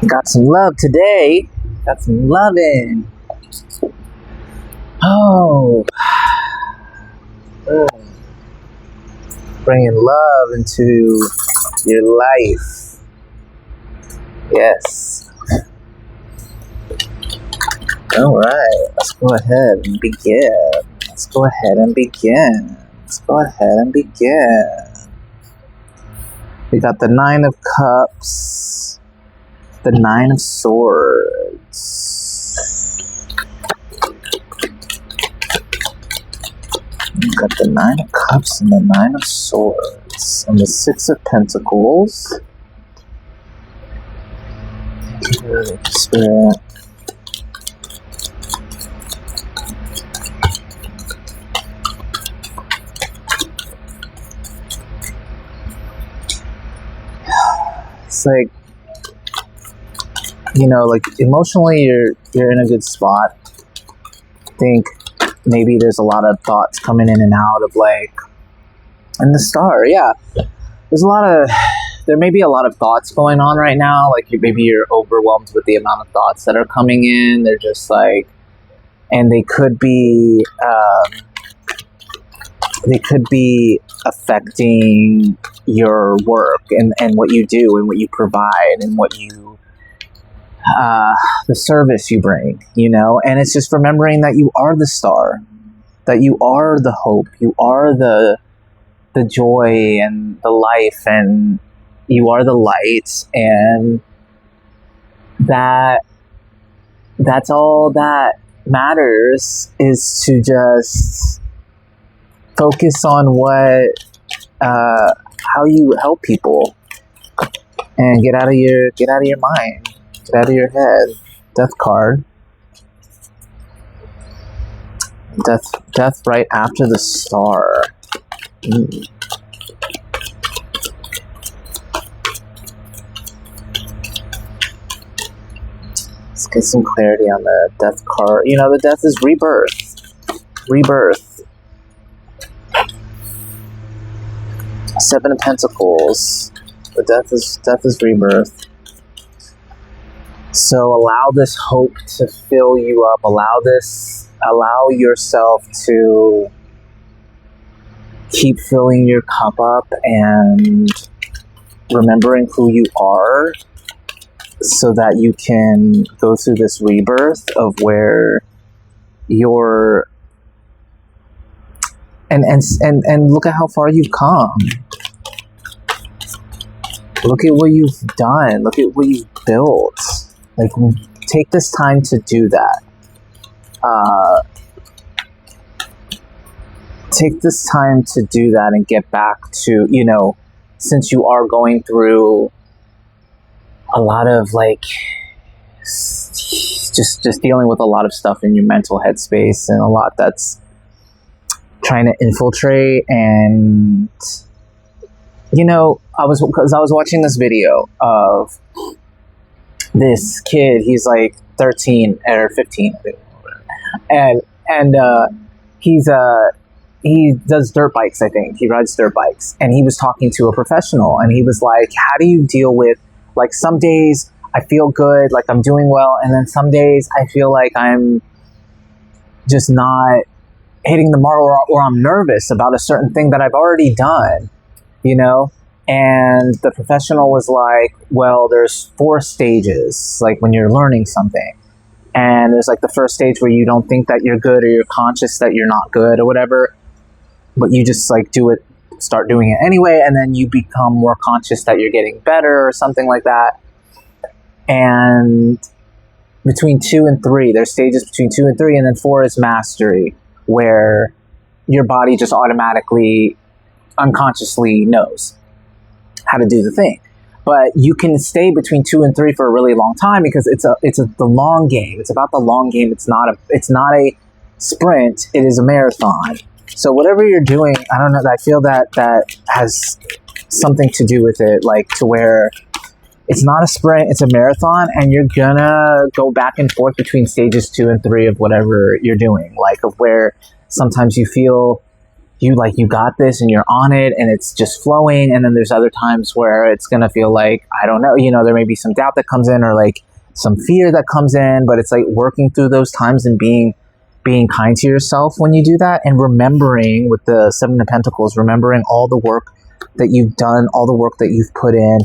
Got some love today. Got some loving. Oh. Bringing love into your life. Yes. Alright, let's go ahead and begin. Let's go ahead and begin. Let's go ahead and begin. We got the 9 of Cups, the 9 of Swords. We got the 9 of Cups and the 9 of Swords, and the 6 of Pentacles. Spirit. It's like, you know, like emotionally you're in a good spot. I think maybe there's a lot of thoughts coming in and out of like, and the Star, yeah. There may be a lot of thoughts going on right now. Like maybe you're overwhelmed with the amount of thoughts that are coming in. They're just like, and they could be affecting your work and what you do and what you provide and what you the service you bring, you know. And it's just remembering that you are the star, that you are the hope, you are the joy and the life, and you are the light, and that's all that matters, is to just focus on what how you help people, and get out of your mind, get out of your head. Death card. Death right after the Star. Let's get some clarity on the Death card. You know, the Death is rebirth. Rebirth. 7 of Pentacles. The Death is rebirth. So allow this hope to fill you up. Allow yourself to keep filling your cup up and remembering who you are, so that you can go through this rebirth of where you're and look at how far you've come. Look at what you've done. Look at what you've built. Like, take this time to do that. Take this time to do that and get back to, you know, since you are going through a lot of like just dealing with a lot of stuff in your mental headspace, and a lot that's trying to infiltrate. And you know, I was watching this video of this kid. He's like 13 or 15, I think, and he does dirt bikes. I think he rides dirt bikes, and he was talking to a professional, and he was like, "How do you deal with, like, some days I feel good, like I'm doing well, and then some days I feel like I'm just not hitting the mark, or I'm nervous about a certain thing that I've already done, you know?" And the professional was like, "Well, there's 4 stages, like when you're learning something. And there's like the first stage where you don't think that you're good, or you're conscious that you're not good or whatever, but you just like start doing it anyway, and then you become more conscious that you're getting better or something like that. And between 2 and 3, there's stages between 2 and 3, and then 4 is mastery, where your body just automatically, unconsciously knows how to do the thing. But you can stay between 2 and 3 for a really long time, because it's the long game. It's about the long game. It's not a sprint. It is a marathon. So whatever you're doing, I don't know, I feel that has something to do with it, like to where it's not a sprint, it's a marathon, and you're gonna go back and forth between stages 2 and 3 of whatever you're doing. Like, of where sometimes you feel you got this and you're on it and it's just flowing, and then there's other times where it's gonna feel like, I don't know, there may be some doubt that comes in, or like some fear that comes in, but it's like working through those times and being kind to yourself when you do that, and remembering with the 7 of Pentacles, remembering all the work that you've done, all the work that you've put in,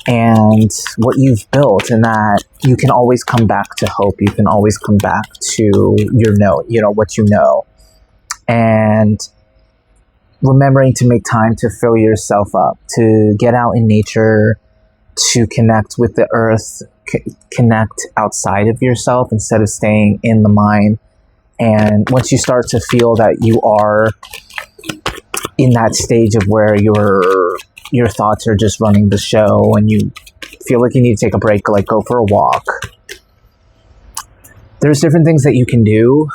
and what you've built, and that you can always come back to hope. You can always come back to what you know, and remembering to make time to fill yourself up, to get out in nature, to connect with the earth, connect outside of yourself instead of staying in the mind. And once you start to feel that you are in that stage of where your thoughts are just running the show and you feel like you need to take a break, like go for a walk. There's different things that you can do,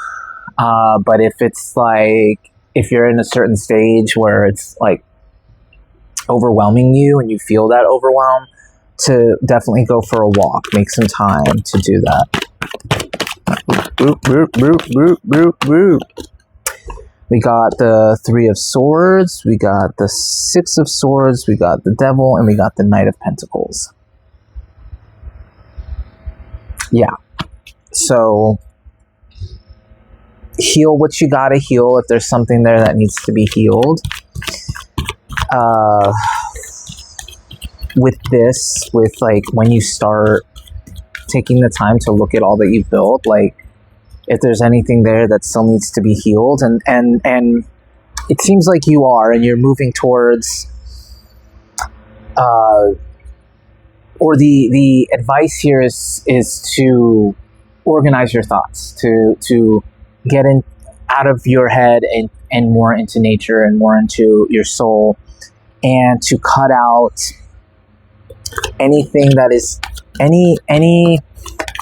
but if you're in a certain stage where it's like overwhelming you and you feel that overwhelm, to definitely go for a walk. Make some time to do that. We got the 3 of Swords, we got the 6 of Swords, we got the Devil, and we got the Knight of Pentacles. Yeah. So, heal what you gotta heal if there's something there that needs to be healed. With when you start taking the time to look at all that you've built, like, if there's anything there that still needs to be healed, and it seems like you are, and you're moving towards, or the advice here is to organize your thoughts, to get out of your head and more into nature and more into your soul, and to cut out anything that is any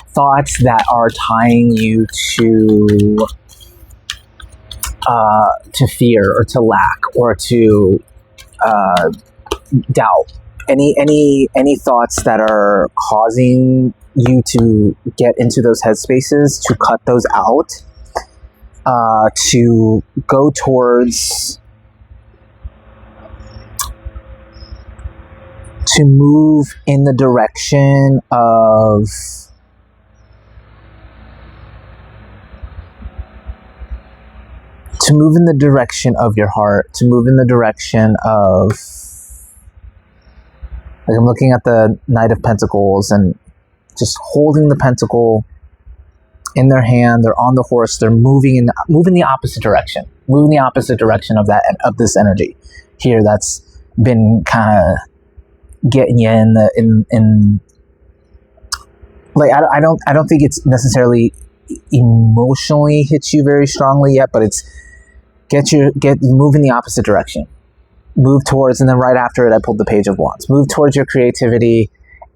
thoughts that are tying you to fear or to lack or to doubt. Any thoughts that are causing you to get into those headspaces, to cut those out, to go towards, to move in the direction of your heart, to move in the direction of, like, I'm looking at the Knight of Pentacles and just holding the pentacle in their hand. They're on the horse. They're moving the opposite direction, of this energy here that's been kind of getting you in like, I don't think it's necessarily emotionally hits you very strongly yet, but it's move in the opposite direction. Move towards, and then right after it, I pulled the Page of Wands. Move towards your creativity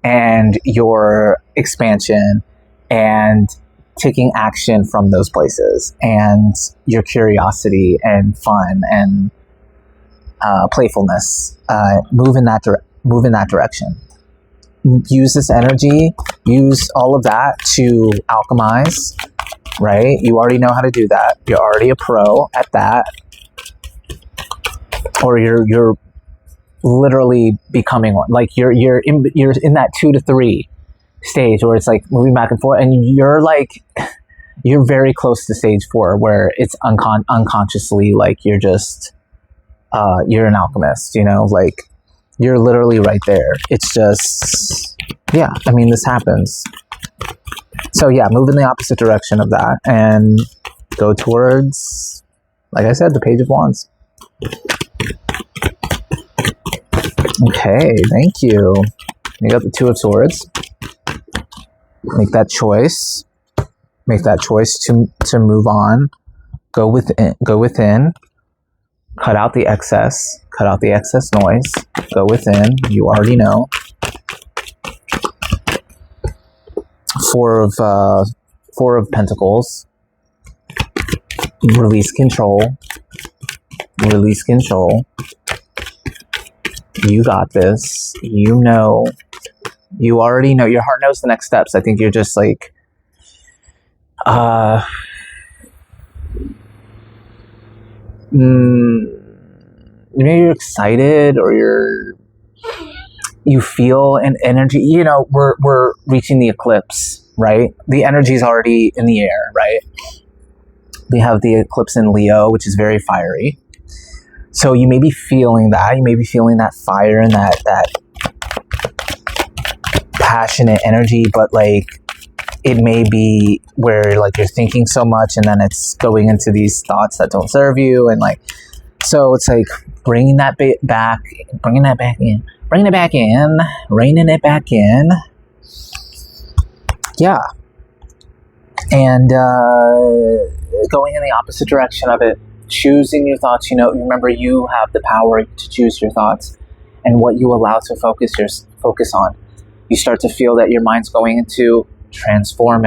and your expansion and taking action from those places, and your curiosity and fun and playfulness. Move in that direction. Use this energy, use all of that to alchemize, right? You already know how to do that. You're already a pro at that. Or you're literally becoming one. Like, you're in that 2 to 3 stage where it's like moving back and forth, and you're very close to stage 4 where it's unconsciously like you're just you're an alchemist, like you're literally right there. It's just, yeah, I mean, this happens. So yeah, move in the opposite direction of that and go towards, like I said, the Page of Wands. Okay, thank you. You got the 2 of Swords. Make that choice. Make that choice to move on. Go within. Cut out the excess. Cut out the excess noise. Go within. You already know. 4 of Pentacles. Release control. Release control. You got this. You know You already know. Your heart knows the next steps. I think you're just like, maybe you're excited, or you feel an energy. You know, we're reaching the eclipse, right? The energy is already in the air, right? We have the eclipse in Leo, which is very fiery. So you may be feeling that. You may be feeling that fire and that passionate energy, but like it may be where like you're thinking so much and then it's going into these thoughts that don't serve you, and like, so it's like bringing that back, bringing it back in, reining it back in. Yeah. And going in the opposite direction of it, choosing your thoughts. You know, remember, you have the power to choose your thoughts and what you allow to focus on. You start to feel that your mind's going into transform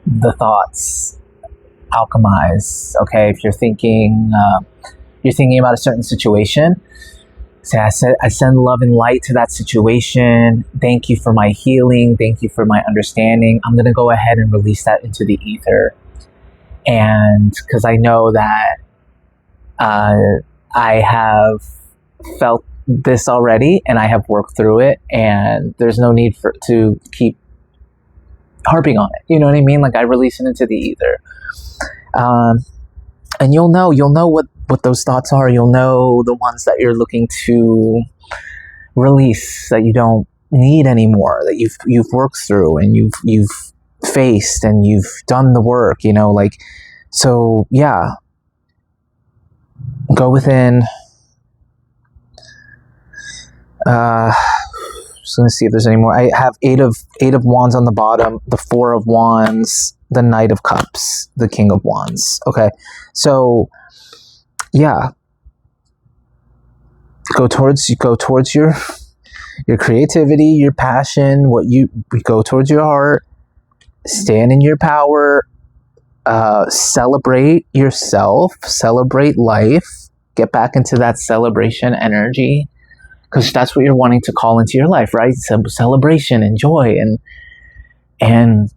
the thoughts, alchemize. Okay, if you're thinking about a certain situation, say, I send love and light to that situation. Thank you for my healing. Thank you for my understanding. I'm going to go ahead and release that into the ether. And because I know that I have felt this already and I have worked through it, and there's no need to keep harping on it. You know what I mean? Like, I release it into the ether. And you'll know what those thoughts are. You'll know the ones that you're looking to release, that you don't need anymore, that you've worked through and you've faced and you've done the work, you know, like, so yeah, go within. Just gonna see if there's any more. I have eight of wands on the bottom, the 4 of wands, the Knight of Cups, the King of Wands. Okay, so yeah, go towards your creativity, your passion, go towards your heart, stand in your power, celebrate yourself, celebrate life, get back into that celebration energy, because that's what you're wanting to call into your life, right? Celebration and joy, and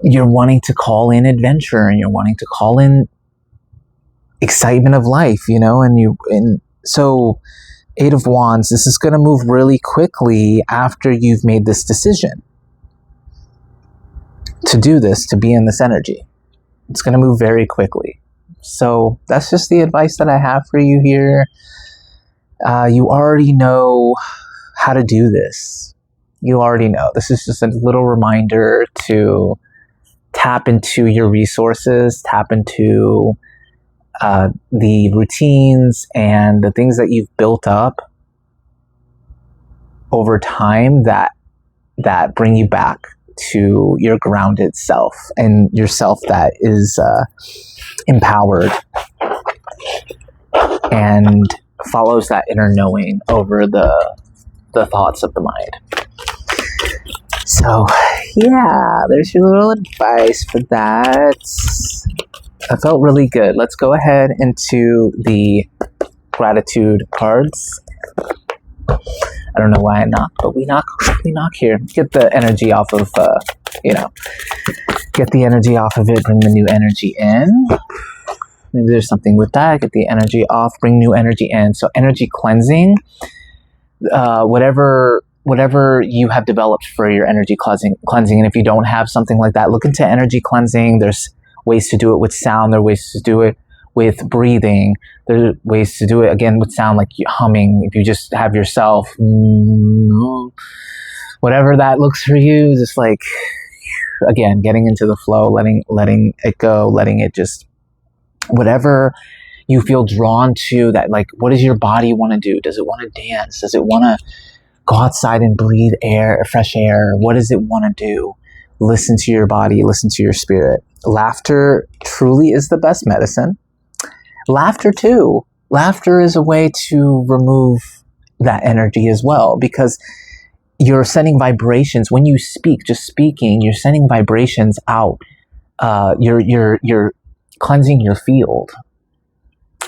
you're wanting to call in adventure, and you're wanting to call in excitement of life, you know, and so 8 of Wands, this is going to move really quickly after you've made this decision to do this, to be in this energy. It's going to move very quickly. So that's just the advice that I have for you here. You already know how to do this. You already know. This is just a little reminder to tap into your resources, tap into the routines and the things that you've built up over time that bring you back to your grounded self, and your self that is empowered and follows that inner knowing over the thoughts of the mind. So yeah, there's your little advice for that. I felt really good. Let's go ahead into the gratitude cards. I don't know why I knock, but we knock here. Get the energy off of, get the energy off of it, bring the new energy in. Maybe there's something with that. Get the energy off, bring new energy in. So energy cleansing, whatever you have developed for your energy cleansing. And if you don't have something like that, look into energy cleansing. There's ways to do it with sound. There are ways to do it with breathing. There are ways to do it, again, with sound, like humming. If you just have yourself, whatever that looks for you, just like, again, getting into the flow, letting it go, letting it just, whatever you feel drawn to, that, like, what does your body want to do? Does it want to dance? Does it want to go outside and breathe fresh air? What does it want to do? Listen to your body, listen to your spirit. Laughter truly is the best medicine. Laughter too. Laughter is a way to remove that energy as well, because you're sending vibrations. When you speak, just speaking, you're sending vibrations out. You're cleansing your field.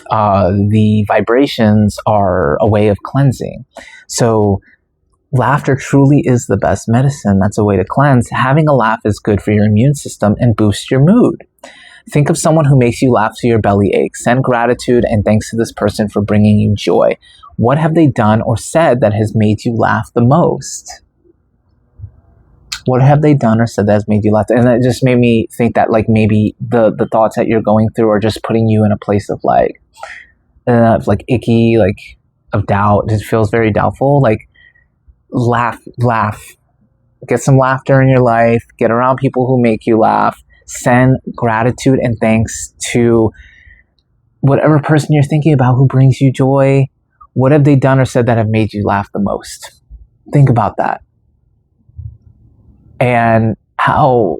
the vibrations are a way of cleansing. So laughter truly is the best medicine. That's a way to cleanse. Having a laugh is good for your immune system and boosts your mood. Think of someone who makes you laugh till your belly aches. Send gratitude and thanks to this person for bringing you joy. What have they done or said that has made you laugh the most? What have they done or said that has made you laugh? And that just made me think that like maybe the thoughts that you're going through are just putting you in a place of like icky, like of doubt. It feels very doubtful. Like laugh. Get some laughter in your life. Get around people who make you laugh. Send gratitude and thanks to whatever person you're thinking about who brings you joy. What have they done or said that have made you laugh the most? Think about that. And how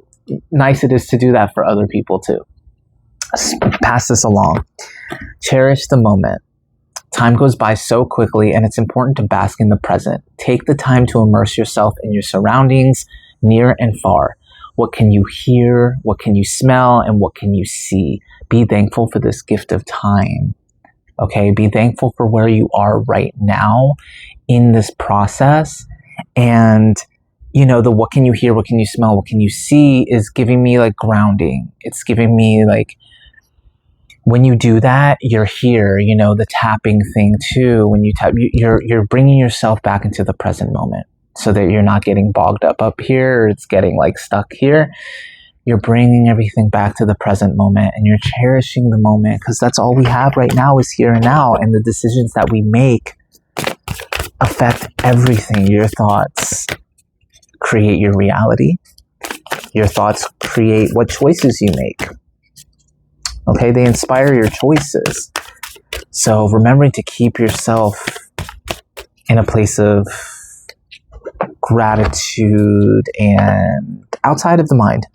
nice it is to do that for other people too. Pass this along. Cherish the moment. Time goes by so quickly, and it's important to bask in the present. Take the time to immerse yourself in your surroundings, near and far. What can you hear? What can you smell? And what can you see? Be thankful for this gift of time. Okay? Be thankful for where you are right now in this process. And, you know, the what can you hear? What can you smell? What can you see is giving me like grounding. It's giving me like, when you do that, you're here, you know, the tapping thing too. When you tap, you're bringing yourself back into the present moment so that you're not getting bogged up here, or it's getting like stuck here. You're bringing everything back to the present moment, and you're cherishing the moment, because that's all we have right now is here and now. And the decisions that we make affect everything. Your thoughts create your reality. Your thoughts create what choices you make. Okay, they inspire your choices. So remembering to keep yourself in a place of gratitude and outside of the mind.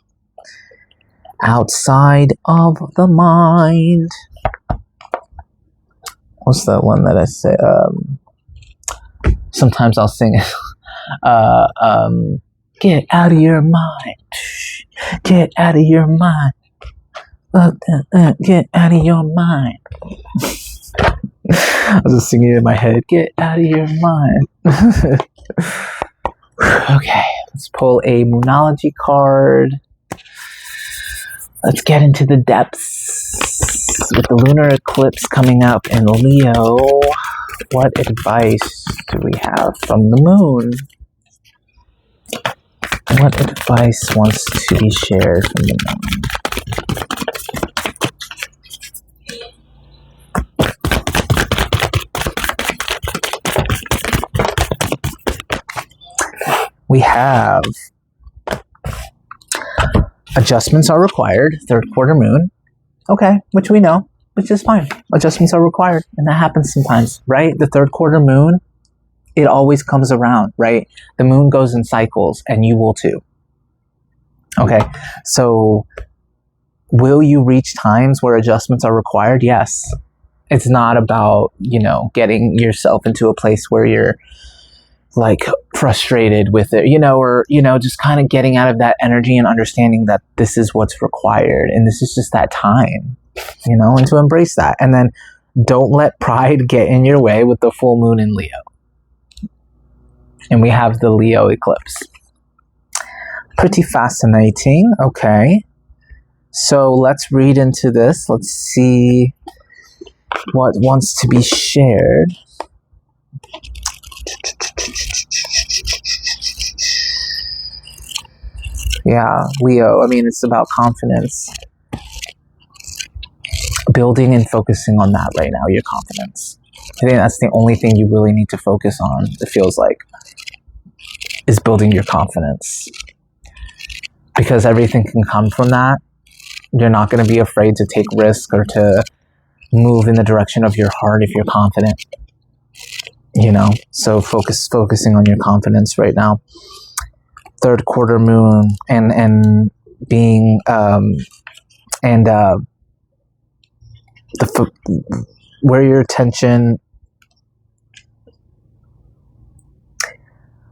Outside of the mind. What's that one that I say? Sometimes I'll sing it. Get out of your mind. Get out of your mind. Get out of your mind. I was just singing it in my head. Get out of your mind. Okay, let's pull a Moonology card. Let's get into the depths. With the lunar eclipse coming up in Leo, what advice do we have from the moon? What advice wants to be shared from the moon? We have adjustments are required, third quarter moon. Okay, which we know, which is fine. Adjustments are required, and that happens sometimes, right? The third quarter moon, it always comes around, right? The moon goes in cycles, and you will too. Okay, so will you reach times where adjustments are required? Yes. It's not about, you know, getting yourself into a place where you're like frustrated with it, you know, or, you know, just kind of getting out of that energy and understanding that this is what's required and this is just that time, you know, and to embrace that. And then don't let pride get in your way with the full moon in Leo. And we have the Leo eclipse. Pretty fascinating. Okay. So let's read into this. Let's see what wants to be shared. Yeah, Leo, I mean, it's about confidence. Building and focusing on that right now, your confidence. I think that's the only thing you really need to focus on, it feels like, is building your confidence. Because everything can come from that. You're not going to be afraid to take risks or to move in the direction of your heart if you're confident. You know, so focusing on your confidence right now. Third quarter moon and being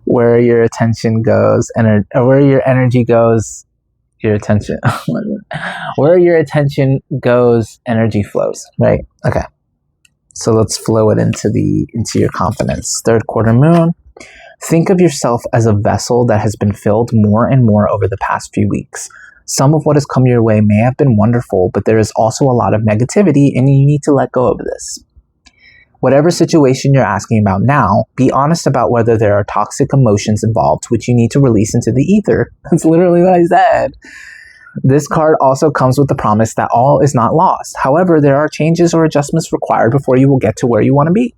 where your attention goes and where your energy goes, your attention where your attention goes, energy flows, right? Okay, So let's flow it into your confidence. Third quarter moon. Think of yourself as a vessel that has been filled more and more over the past few weeks. Some of what has come your way may have been wonderful, but there is also a lot of negativity, and you need to let go of this. Whatever situation you're asking about now, be honest about whether there are toxic emotions involved, which you need to release into the ether. That's literally what I said. This card also comes with the promise that all is not lost. However, there are changes or adjustments required before you will get to where you want to be.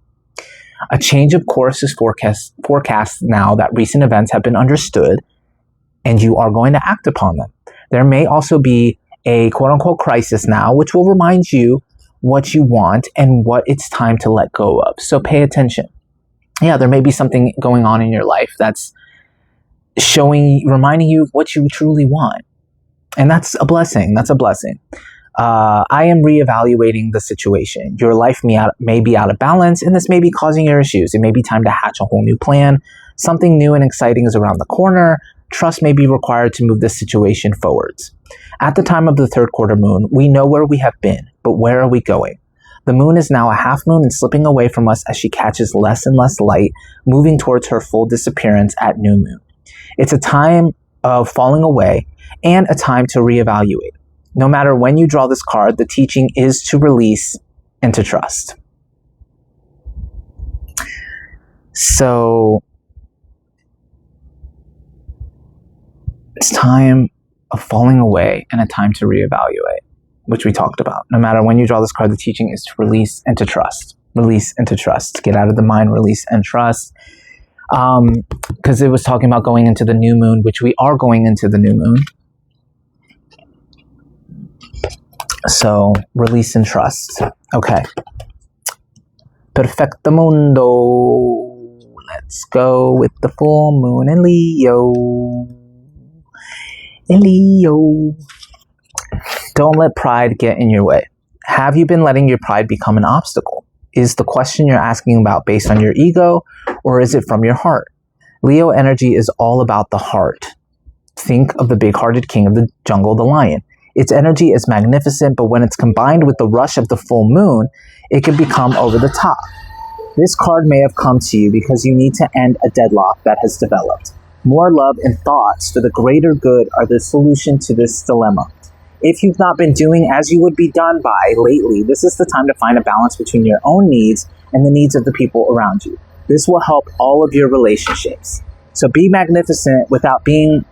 A change of course is forecast now that recent events have been understood, and you are going to act upon them. There may also be a quote-unquote crisis now, which will remind you what you want and what it's time to let go of. So pay attention. Yeah, there may be something going on in your life that's reminding you what you truly want. And that's a blessing. That's a blessing. I am reevaluating the situation. Your life may be out of balance, and this may be causing your issues. It may be time to hatch a whole new plan. Something new and exciting is around the corner. Trust may be required to move this situation forwards. At the time of the third quarter moon, we know where we have been, but where are we going? The moon is now a half moon and slipping away from us as she catches less and less light, moving towards her full disappearance at new moon. It's a time of falling away and a time to reevaluate. No matter when you draw this card, the teaching is to release and to trust. So it's time of falling away and a time to reevaluate, which we talked about. No matter when you draw this card, the teaching is to release and to trust. Release and to trust. Get out of the mind, release and trust. Because it was talking about going into the new moon, which we are going into the new moon. So, release and trust. Okay. Perfectamundo. Let's go with the full moon in Leo. Leo. Don't let pride get in your way. Have you been letting your pride become an obstacle? Is the question you're asking about based on your ego, or is it from your heart? Leo energy is all about the heart. Think of the big-hearted king of the jungle, the lion. Its energy is magnificent, but when it's combined with the rush of the full moon, it can become over the top. This card may have come to you because you need to end a deadlock that has developed. More love and thoughts for the greater good are the solution to this dilemma. If you've not been doing as you would be done by lately, this is the time to find a balance between your own needs and the needs of the people around you. This will help all of your relationships. So be magnificent without being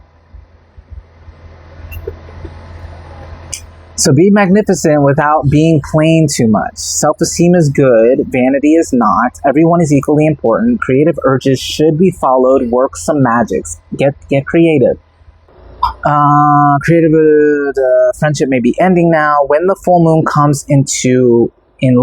plain too much. Self-esteem is good. Vanity is not. Everyone is equally important. Creative urges should be followed. Work some magics. Get creative. Friendship may be ending now. When the full moon comes in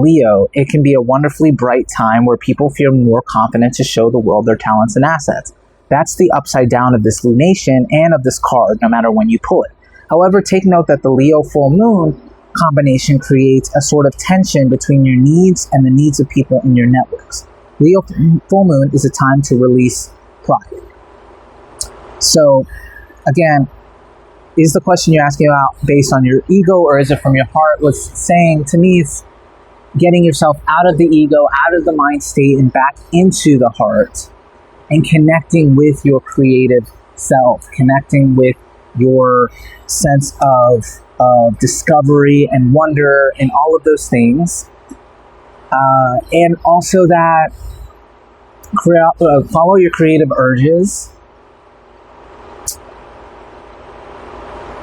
Leo, it can be a wonderfully bright time where people feel more confident to show the world their talents and assets. That's the upside down of this lunation and of this card, no matter when you pull it. However, take note that the Leo full moon combination creates a sort of tension between your needs and the needs of people in your networks. Leo full moon is a time to release pride. So, again, is the question you're asking about based on your ego, or is it from your heart? What's saying to me is getting yourself out of the ego, out of the mind state, and back into the heart, and connecting with your creative self, connecting with your sense of discovery and wonder and all of those things. And also that follow your creative urges.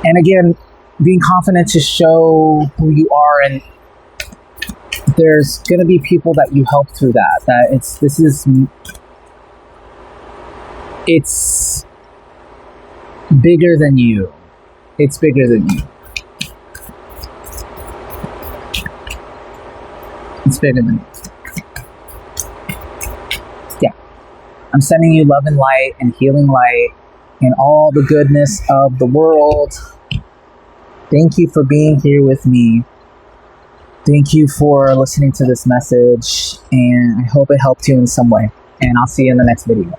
And again, being confident to show who you are, and there's going to be people that you help through that. It's bigger than you. It's bigger than you. It's bigger than you. Yeah. I'm sending you love and light and healing light and all the goodness of the world. Thank you for being here with me. Thank you for listening to this message, and I hope it helped you in some way. And I'll see you in the next video.